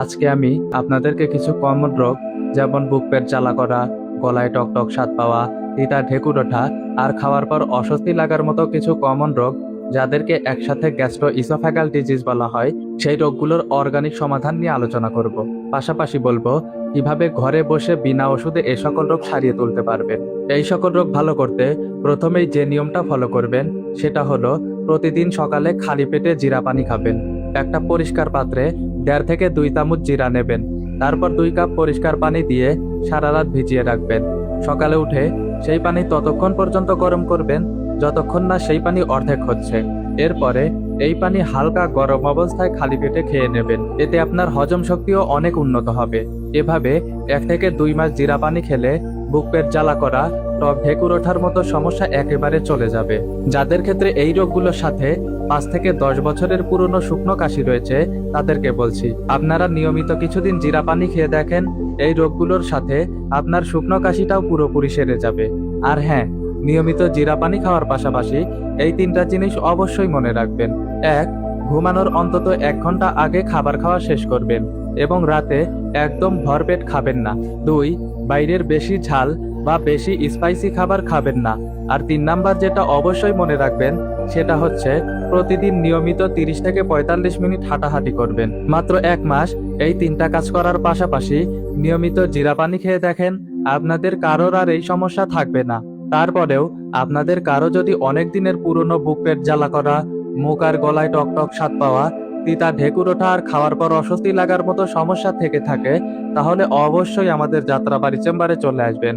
আজকে আমি আপনাদেরকে কিছু কমন রোগ যেমন বুক পেট জ্বালা করা, গলায় টকটক স্বাদ পাওয়া, তিতা ঢেকুর ওঠা আর খাওয়ার পর অস্বস্তি লাগার মতো কিছু কমন রোগ যাদেরকে একসাথে গ্যাস্ট্রো ইসোফেগাল ডিজিজ বলা হয় সেই রোগগুলোর অর্গানিক সমাধান নিয়ে আলোচনা করব। পাশাপাশি বলবো কিভাবে ঘরে বসে বিনা ওষুধে এ সকল রোগ সারিয়ে তুলতে পারবেন। এই সকল রোগ ভালো করতে প্রথমেই যে নিয়মটা ফলো করবেন সেটা হলো প্রতিদিন সকালে খালি পেটে জিরা পানি খাবেন। একটা পরিষ্কার পাত্রে 1.5 থেকে 2 চামচ জিরা নেবেন। তারপর 2 কাপ পরিষ্কার পানি দিয়ে সারা রাত ভিজিয়ে রাখবেন। সকালে উঠে সেই পানি ততক্ষণ পর্যন্ত গরম করবেন যতক্ষণ না সেই পানি অর্ধেক হচ্ছে। এরপরে এই পানি হালকা গরম অবস্থায় খালি পেটে খেয়ে নেবেন। এতে আপনার হজম শক্তিও অনেক উন্নত হবে। এভাবে 1 থেকে 2 মাস জিরা পানি খেলে বুক পেট জ্বালা করা, টক ঢেকুর ওঠার মতো সমস্যা একেবারে চলে যাবে। যাদের ক্ষেত্রে এই রোগগুলোর সাথে 5 থেকে 10 বছরের পুরনো শুকনো কাশি রয়েছে তাদেরকে বলছি, আপনারা নিয়মিত কিছুদিন জিরা পানি খেয়ে দেখেন। এই রোগগুলোর সাথে আপনার শুকনো কাশিটাও পুরোপুরি সেরে যাবে। আর হ্যাঁ, নিয়মিত জিরা পানি খাওয়ার পাশাপাশি এই 3টা জিনিস অবশ্যই মনে রাখবেন। 1. ঘুমানোর অন্তত 1 ঘন্টা আগে খাবার খাওয়া শেষ করবেন এবং রাতে একদম ভরপেট খাবেন না। 2. বাইরের বেশি ঝাল বা বেশি স্পাইসি খাবার খাবেন না। আর 3 নাম্বার যেটা অবশ্যই মনে রাখবেন সেটা হচ্ছে প্রতিদিন নিয়মিত 30 থেকে 45 মিনিট হাঁটাহাঁটি করবেন। মাত্র 1 মাস এই 3টা কাজ করার পাশাপাশি নিয়মিত জিরা পানি খেয়ে দেখেন, আপনাদের কারোর আর এই সমস্যা থাকবে না। তারপরেও আপনাদের কারো যদি অনেক দিনের পুরনো বুক পেট জ্বালা করা, মুখ আর গলায় টকটক স্বাদ পাওয়া, তিতা ঢেকুর ওঠা আর খাওয়ার পর অস্বস্তি লাগার মতো সমস্যা থেকে থাকে তাহলে অবশ্যই আমাদের যাত্রাবাড়ি চেম্বারে চলে আসবেন।